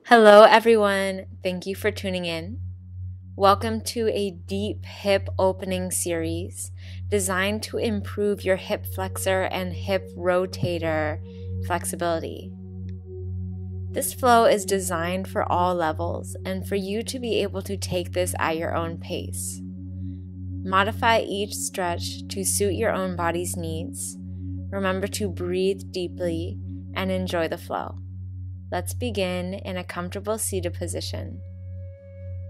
Hello, everyone. Thank you for tuning in. Welcome to a deep hip opening series designed to improve your hip flexor and hip rotator flexibility. This flow is designed for all levels and for you to be able to take this at your own pace. Modify each stretch to suit your own body's needs. Remember to breathe deeply and enjoy the flow. Let's begin in a comfortable seated position.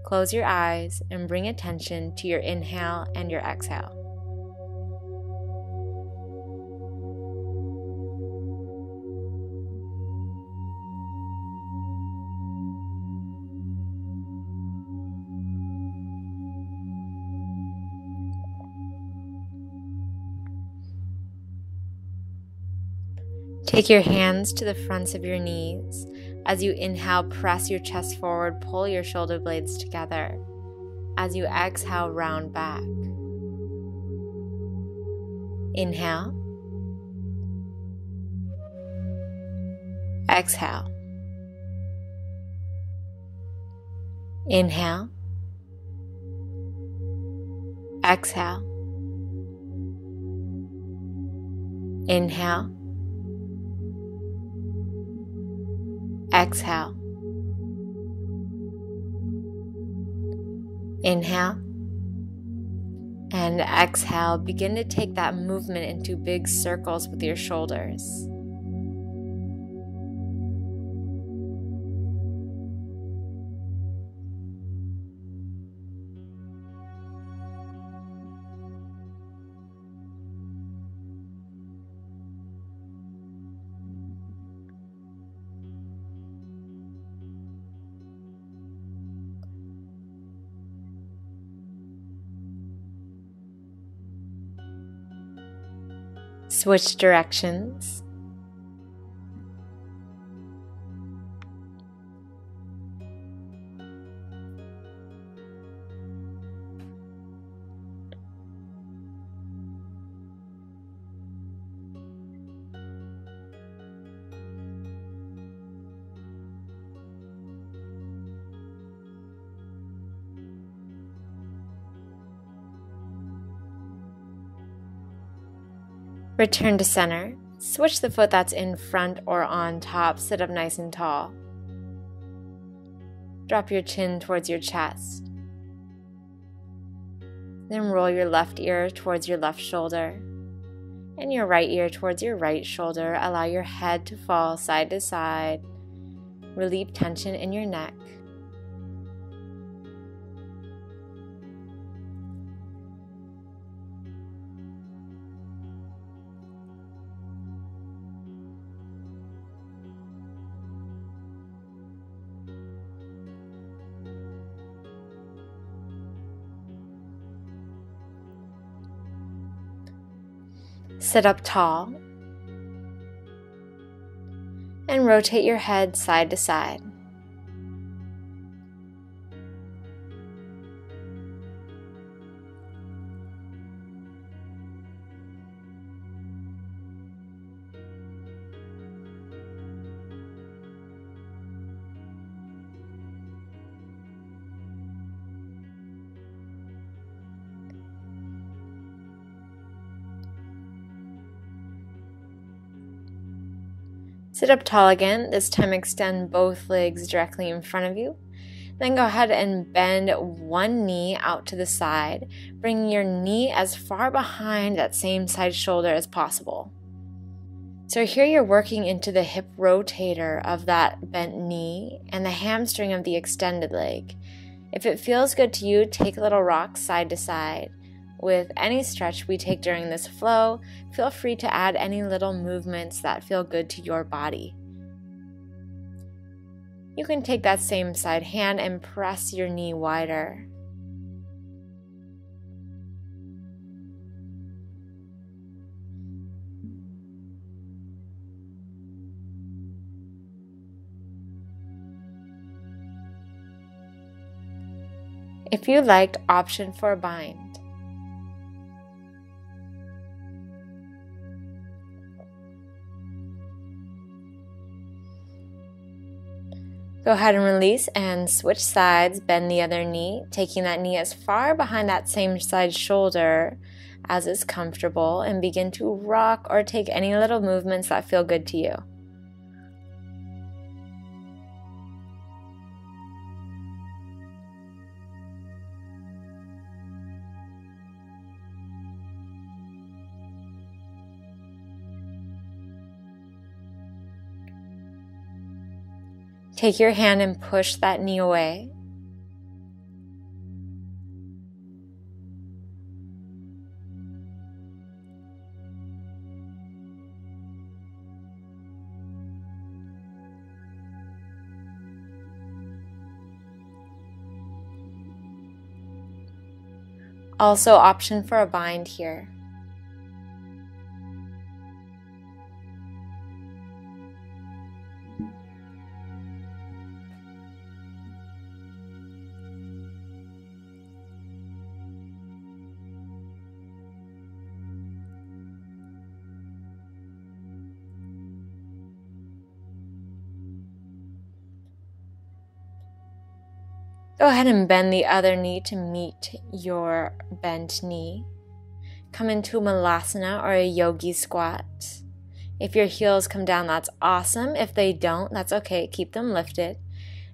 Close your eyes and bring attention to your inhale and your exhale. Take your hands to the fronts of your knees. As you inhale, press your chest forward, pull your shoulder blades together. As you exhale, round back. Inhale. Exhale. Inhale. Exhale. Inhale. Exhale. Inhale. And exhale. Begin to take that movement into big circles with your shoulders. Switch directions. Return to center. Switch the foot that's in front or on top. Sit up nice and tall. Drop your chin towards your chest. Then roll your left ear towards your left shoulder and your right ear towards your right shoulder. Allow your head to fall side to side. Relieve tension in your neck. Sit up tall and rotate your head side to side. Sit up tall again. This time extend both legs directly in front of you. Then go ahead and bend one knee out to the side. Bring your knee as far behind that same side shoulder as possible. So here you're working into the hip rotator of that bent knee and the hamstring of the extended leg. If it feels good to you, take little rocks side to side. With any stretch we take during this flow, feel free to add any little movements that feel good to your body. You can take that same side hand and press your knee wider. If you liked, option for a bind. Go ahead and release and switch sides. Bend the other knee, taking that knee as far behind that same side shoulder as is comfortable, and begin to rock or take any little movements that feel good to you. Take your hand and push that knee away. Also, option for a bind here. Go ahead and bend the other knee to meet your bent knee. Come into Malasana or a Yogi Squat. If your heels come down, that's awesome. If they don't, that's okay. Keep them lifted.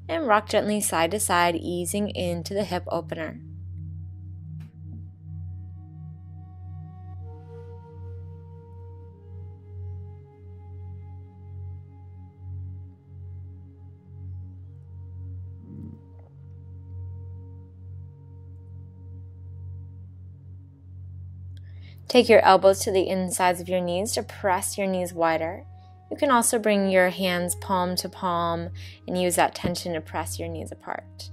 And rock gently side to side, easing into the hip opener. Take your elbows to the insides of your knees to press your knees wider. You can also bring your hands palm to palm and use that tension to press your knees apart.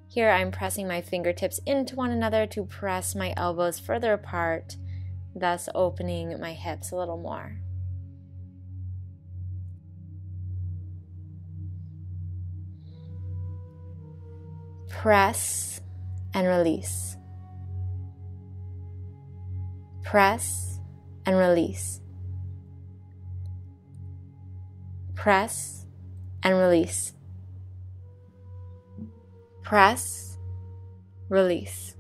Here I'm pressing my fingertips into one another to press my elbows further apart, thus opening my hips a little more. Press and release. Press and release. Press and release. Press, release.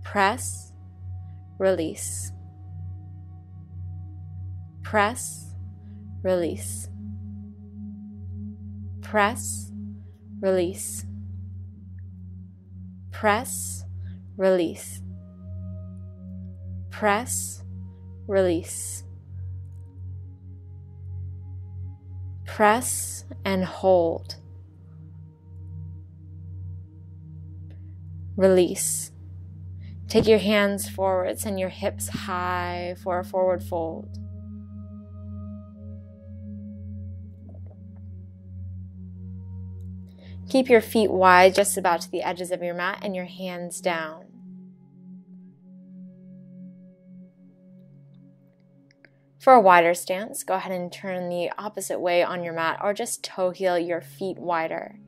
Press, release. Press, release. Press, release. Press, release. Press, release. Press and hold. Release. Take your hands forward, send your hips high for a forward fold. Keep your feet wide, just about to the edges of your mat, and your hands down. For a wider stance, go ahead and turn the opposite way on your mat or just toe heel your feet wider.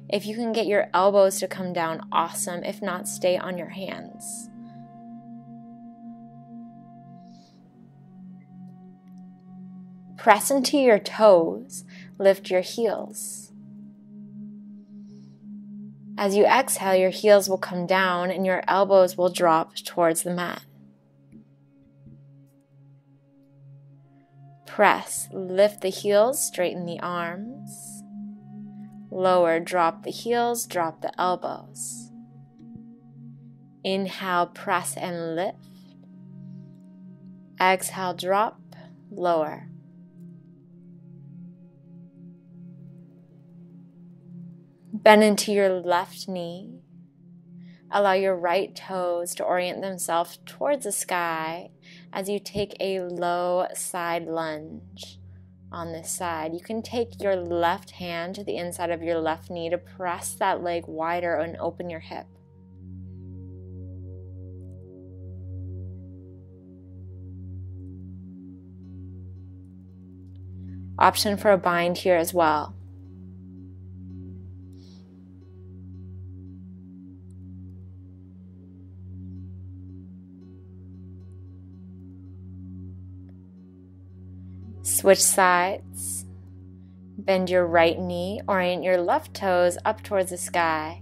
If you can get your elbows to come down, awesome. If not, stay on your hands. Press into your toes, lift your heels. As you exhale, your heels will come down and your elbows will drop towards the mat. Press, lift the heels, straighten the arms. Lower, drop the heels, drop the elbows. Inhale, press and lift. Exhale, drop, lower. Bend into your left knee. Allow your right toes to orient themselves towards the sky as you take a low side lunge on this side. You can take your left hand to the inside of your left knee to press that leg wider and open your hip. Option for a bind here as well. Switch sides. Bend your right knee, orient your left toes up towards the sky.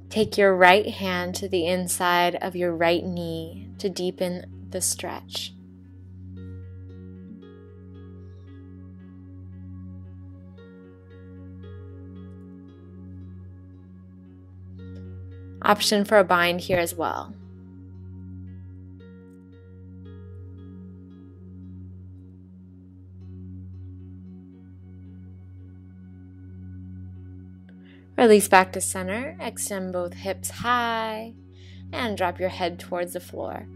Take your right hand to the inside of your right knee to deepen the stretch. Option for a bind here as well. Release back to center, extend both hips high, and drop your head towards the floor.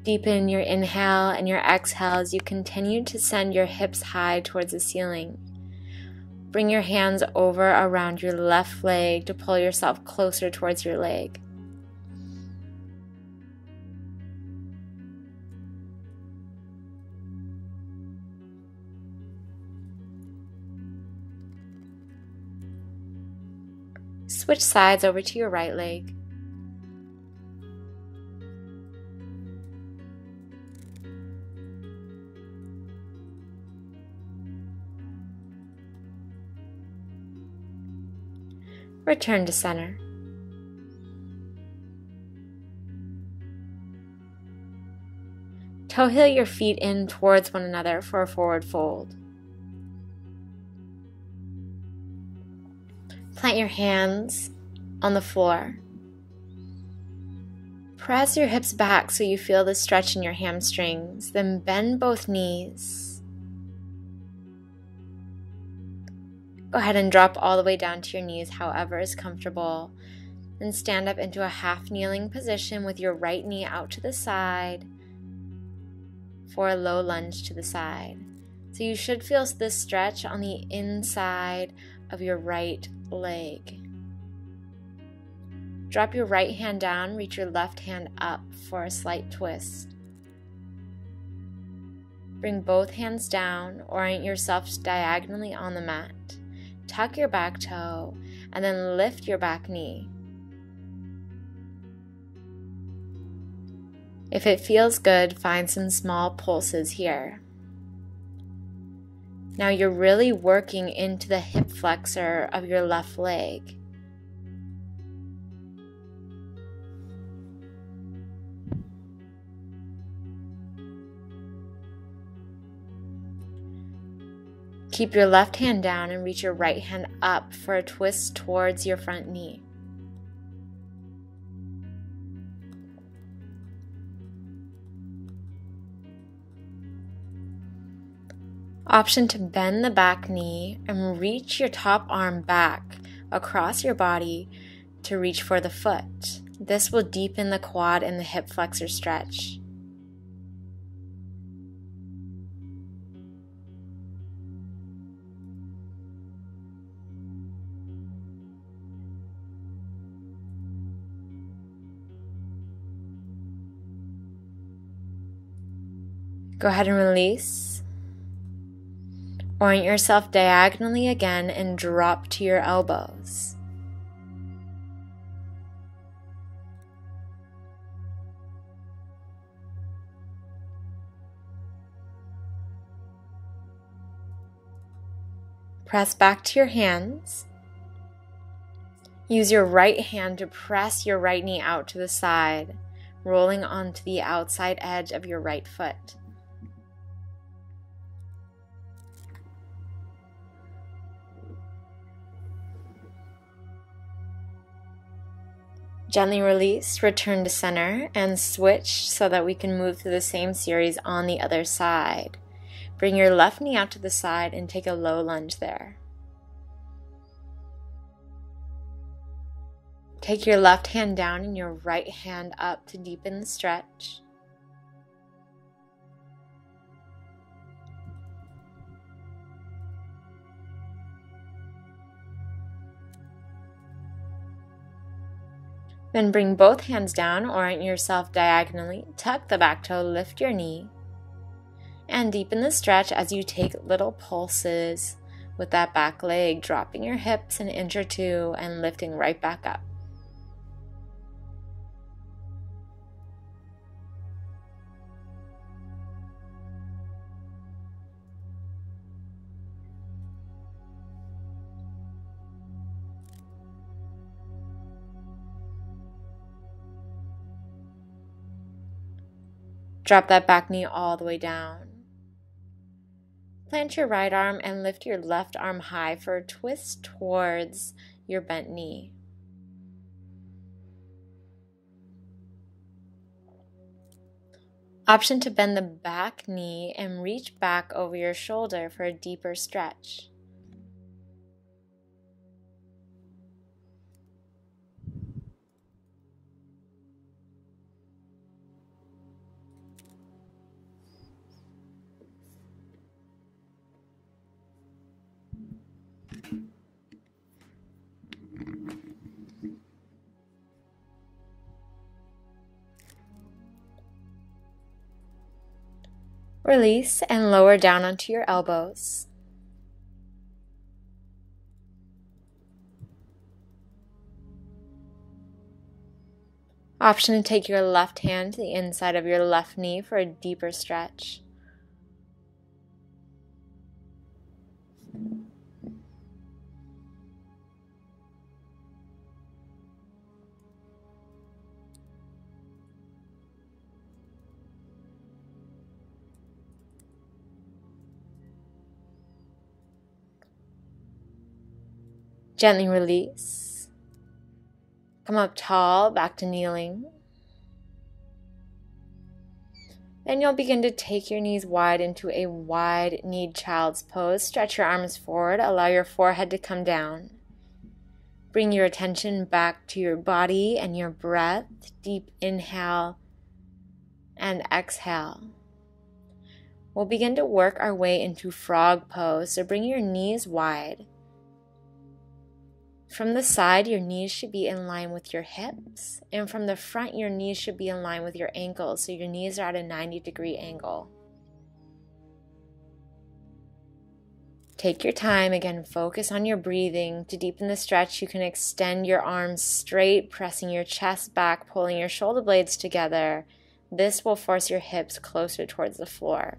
Deepen your inhale and your exhale as you continue to send your hips high towards the ceiling. Bring your hands over around your left leg to pull yourself closer towards your leg. Switch sides over to your right leg. Return to center. Toe heel your feet in towards one another for a forward fold. Plant your hands on the floor. Press your hips back so you feel the stretch in your hamstrings. Then bend both knees. Go ahead and drop all the way down to your knees, however is comfortable. Then stand up into a half kneeling position with your right knee out to the side for a low lunge to the side. So you should feel this stretch on the inside of your right leg. Drop your right hand down, reach your left hand up for a slight twist. Bring both hands down, orient yourself diagonally on the mat. Tuck your back toe, and then lift your back knee. If it feels good, find some small pulses here. Now you're really working into the hip flexor of your left leg. Keep your left hand down and reach your right hand up for a twist towards your front knee. Option to bend the back knee and reach your top arm back across your body to reach for the foot. This will deepen the quad and the hip flexor stretch. Go ahead and release. Orient yourself diagonally again and drop to your elbows. Press back to your hands. Use your right hand to press your right knee out to the side, rolling onto the outside edge of your right foot. Gently release, return to center, and switch so that we can move through the same series on the other side. Bring your left knee out to the side and take a low lunge there. Take your left hand down and your right hand up to deepen the stretch. Then bring both hands down, orient yourself diagonally, tuck the back toe, lift your knee, and deepen the stretch as you take little pulses with that back leg, dropping your hips an inch or two and lifting right back up. Drop that back knee all the way down. Plant your right arm and lift your left arm high for a twist towards your bent knee. Option to bend the back knee and reach back over your shoulder for a deeper stretch. Release and lower down onto your elbows. Option to take your left hand to the inside of your left knee for a deeper stretch. Gently release. Come up tall, back to kneeling. Then you'll begin to take your knees wide into a wide-kneed child's pose. Stretch your arms forward. Allow your forehead to come down. Bring your attention back to your body and your breath. Deep inhale and exhale. We'll begin to work our way into frog pose. So bring your knees wide. From the side, your knees should be in line with your hips, and from the front, your knees should be in line with your ankles, so your knees are at a 90-degree angle. Take your time. Again, focus on your breathing. To deepen the stretch, you can extend your arms straight, pressing your chest back, pulling your shoulder blades together. This will force your hips closer towards the floor.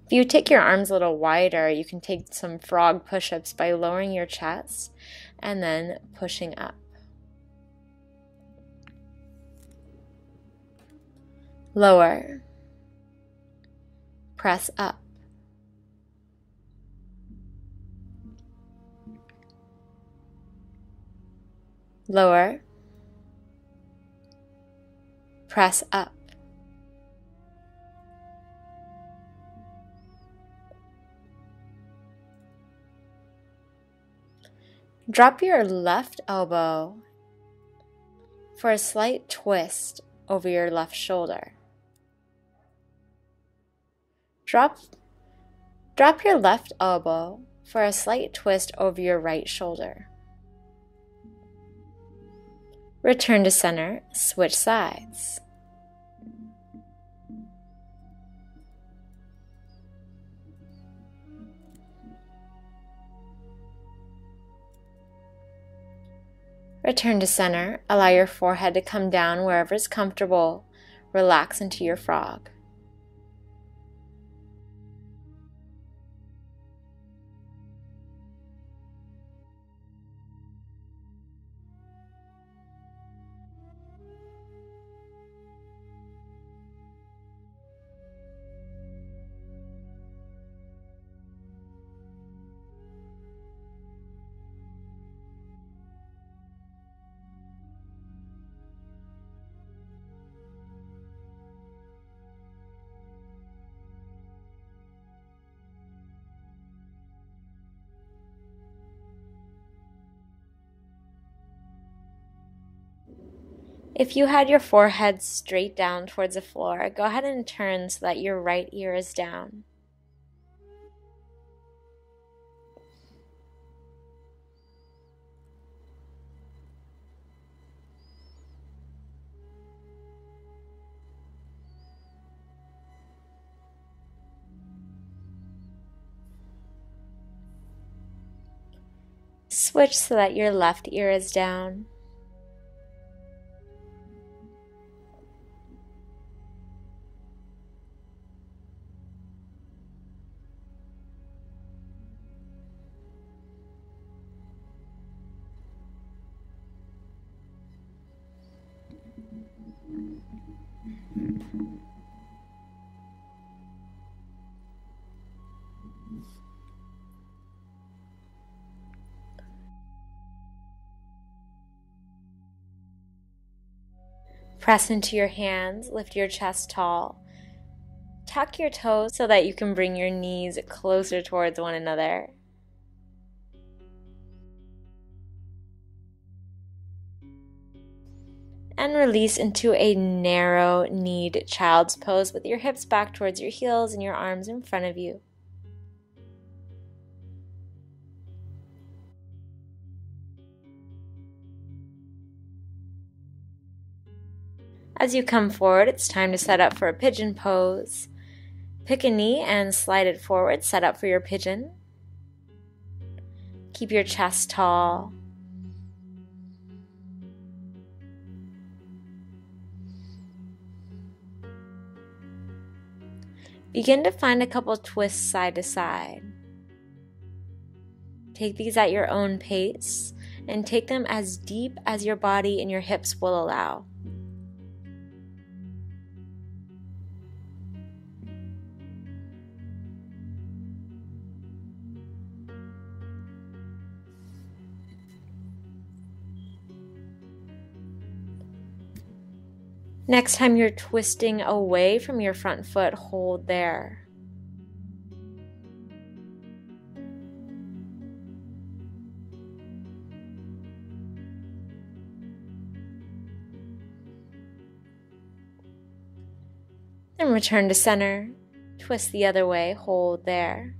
If you take your arms a little wider, you can take some frog push-ups by lowering your chest and then pushing up. Lower. Press up. Lower. Press up. Drop your left elbow for a slight twist over your left shoulder. Drop your left elbow for a slight twist over your right shoulder. Return to center, switch sides. Return to center. Allow your forehead to come down wherever is comfortable. Relax into your frog. If you had your forehead straight down towards the floor, go ahead and turn so that your right ear is down. Switch so that your left ear is down. Press into your hands, lift your chest tall. Tuck your toes so that you can bring your knees closer towards one another. And release into a narrow-kneed child's pose with your hips back towards your heels and your arms in front of you. As you come forward, it's time to set up for a pigeon pose. Pick a knee and slide it forward, set up for your pigeon. Keep your chest tall. Begin to find a couple twists side to side. Take these at your own pace and take them as deep as your body and your hips will allow. Next time you're twisting away from your front foot, hold there. Then return to center, twist the other way, hold there.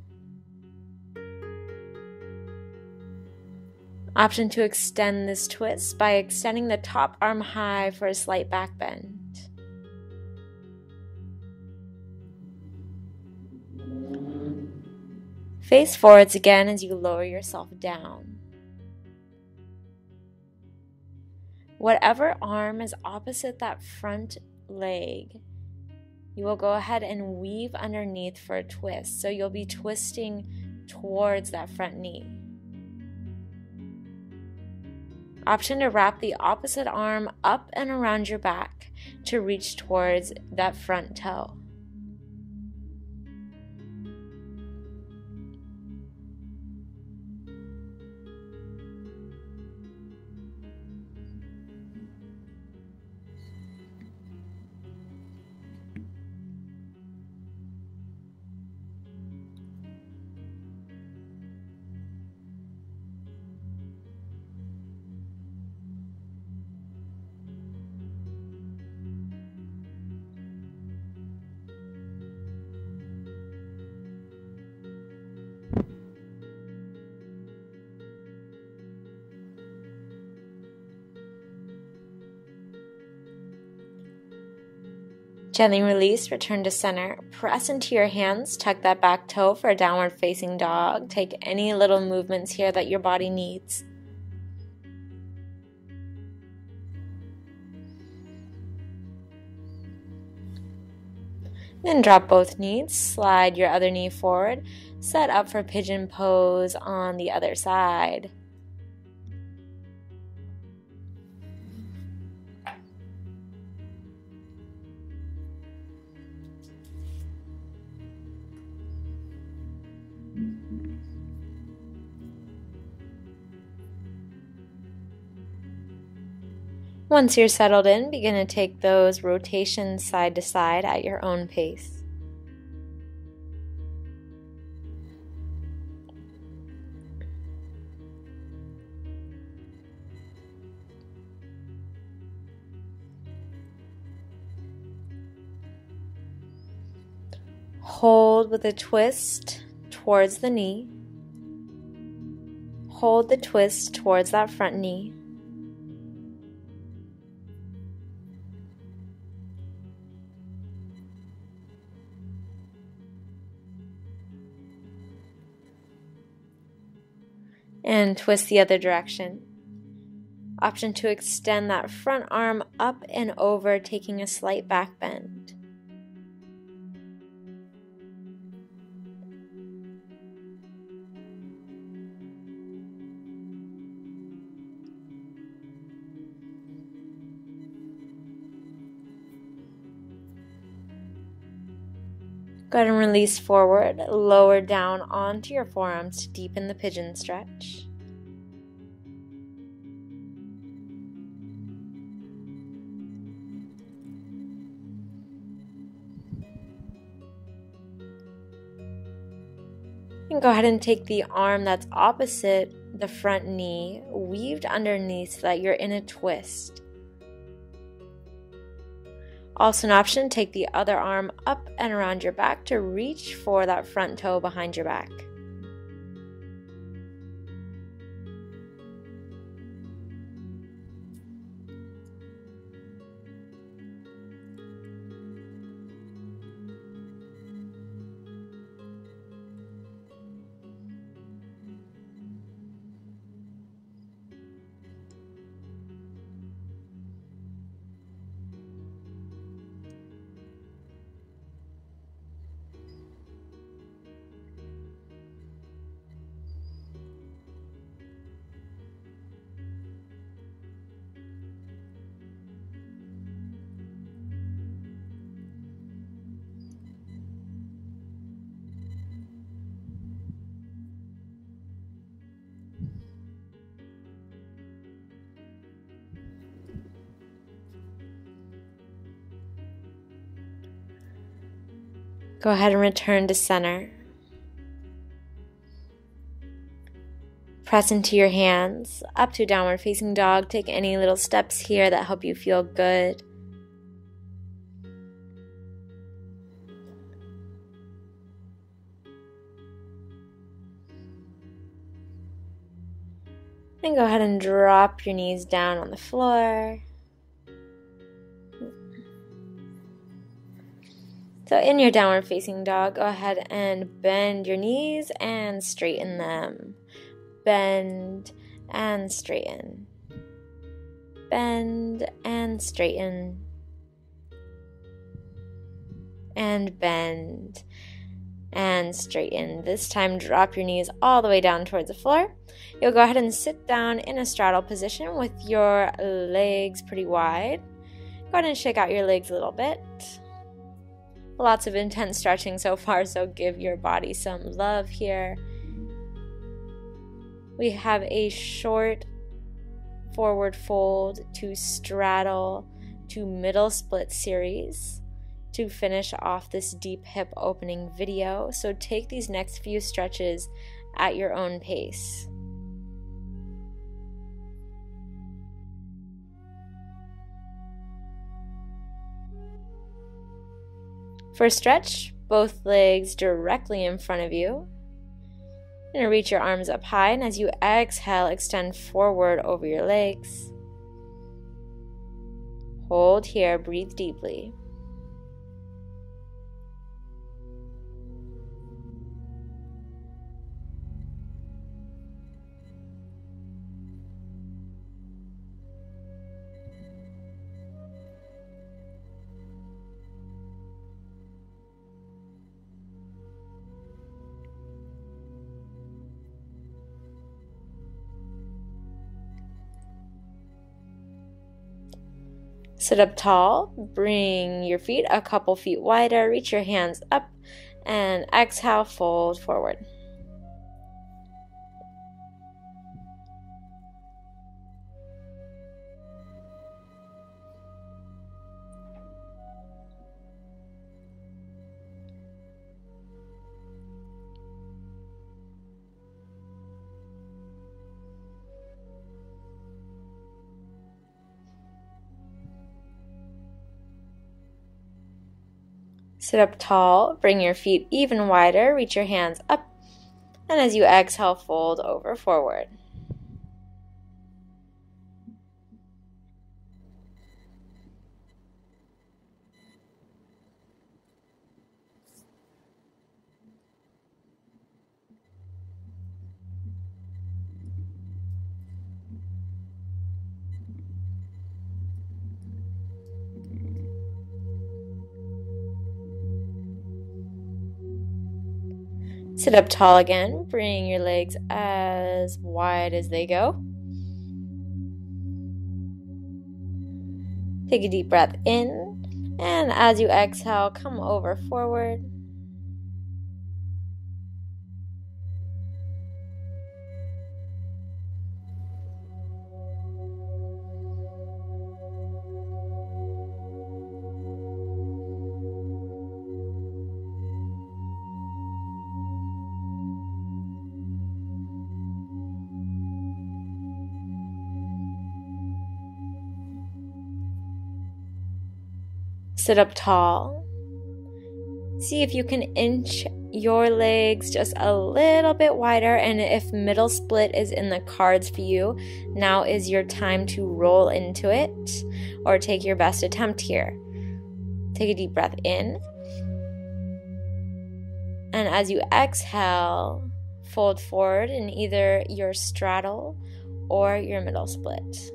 Option to extend this twist by extending the top arm high for a slight back bend. Face forwards again as you lower yourself down. Whatever arm is opposite that front leg, you will go ahead and weave underneath for a twist. So you'll be twisting towards that front knee. Option to wrap the opposite arm up and around your back to reach towards that front toe. Gently release, return to center. Press into your hands, tuck that back toe for a downward facing dog. Take any little movements here that your body needs. Then drop both knees, slide your other knee forward, set up for pigeon pose on the other side. Once you're settled in, begin to take those rotations side to side at your own pace. Hold with a twist towards the knee. Hold the twist towards that front knee. And twist the other direction. Option to extend that front arm up and over, taking a slight back bend. Go ahead and release forward, lower down onto your forearms to deepen the pigeon stretch. And go ahead and take the arm that's opposite the front knee, weaved underneath so that you're in a twist. Also an option, take the other arm up and around your back to reach for that front toe behind your back. Go ahead and return to center. Press into your hands, up to downward facing dog. Take any little steps here that help you feel good. And go ahead and drop your knees down on the floor. So in your downward facing dog, go ahead and bend your knees and straighten them. Bend and straighten. Bend and straighten. And bend and straighten. This time drop your knees all the way down towards the floor. You'll go ahead and sit down in a straddle position with your legs pretty wide. Go ahead and shake out your legs a little bit. Lots of intense stretching so far, so give your body some love here. We have a short forward fold to straddle to middle split series to finish off this deep hip opening video. So take these next few stretches at your own pace. For stretch, both legs directly in front of you. You're going to reach your arms up high, and as you exhale, extend forward over your legs. Hold here, breathe deeply. Sit up tall, bring your feet a couple feet wider, reach your hands up, and exhale, fold forward. Sit up tall, bring your feet even wider, reach your hands up, and as you exhale, fold over forward. Sit up tall again. Bring your legs as wide as they go. Take a deep breath in, and as you exhale, come over forward. Sit up tall. See if you can inch your legs just a little bit wider, and if middle split is in the cards for you, now is your time to roll into it or take your best attempt here. Take a deep breath in, and as you exhale, fold forward in either your straddle or your middle split.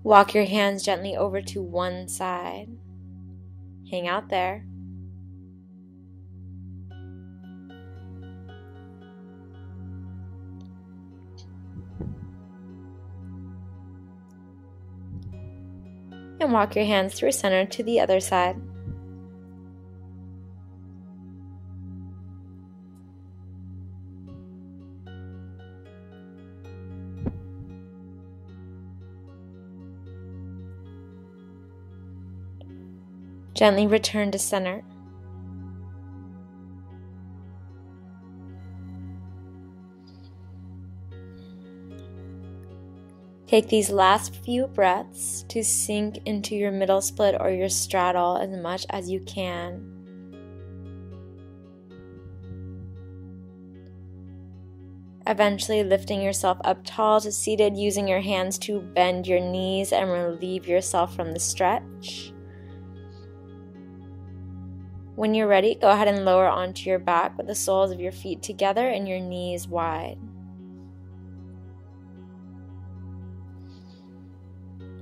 Walk your hands gently over to one side. Hang out there. And walk your hands through center to the other side. Gently return to center. Take these last few breaths to sink into your middle split or your straddle as much as you can. Eventually lifting yourself up tall to seated, using your hands to bend your knees and relieve yourself from the stretch. When you're ready, go ahead and lower onto your back with the soles of your feet together and your knees wide.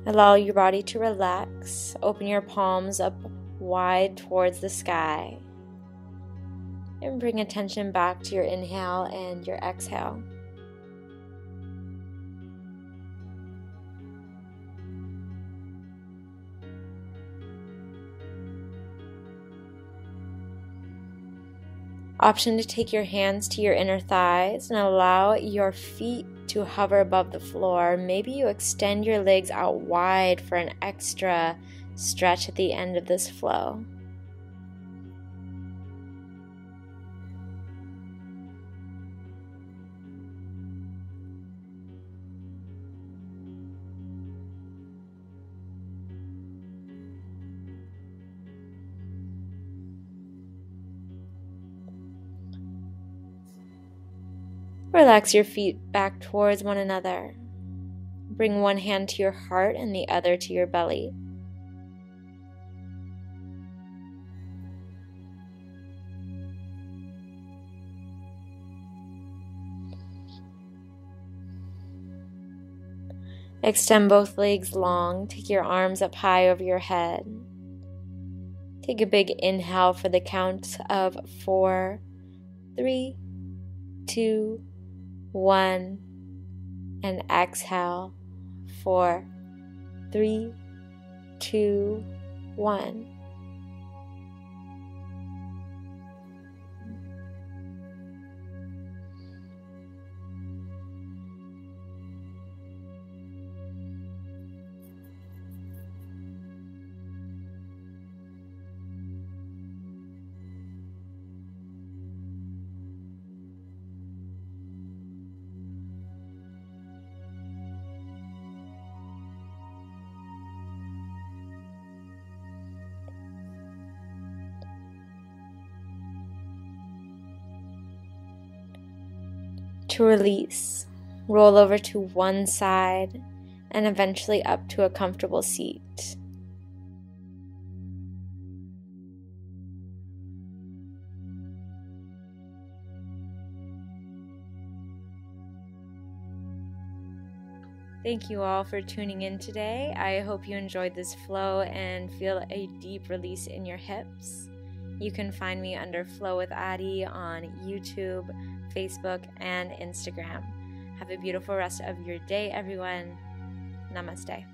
Allow your body to relax. Open your palms up wide towards the sky. And bring attention back to your inhale and your exhale. Option to take your hands to your inner thighs and allow your feet to hover above the floor. Maybe you extend your legs out wide for an extra stretch at the end of this flow. Relax your feet back towards one another. Bring one hand to your heart and the other to your belly. Extend both legs long. Take your arms up high over your head. Take a big inhale for the count of 4, 3, 2, 1, and exhale. 4, 3, 2, 1. to release. Roll over to one side and eventually up to a comfortable seat. Thank you all for tuning in today. I hope you enjoyed this flow and feel a deep release in your hips. You can find me under Flow with Adee on YouTube, Facebook, and Instagram. Have a beautiful rest of your day, everyone. Namaste.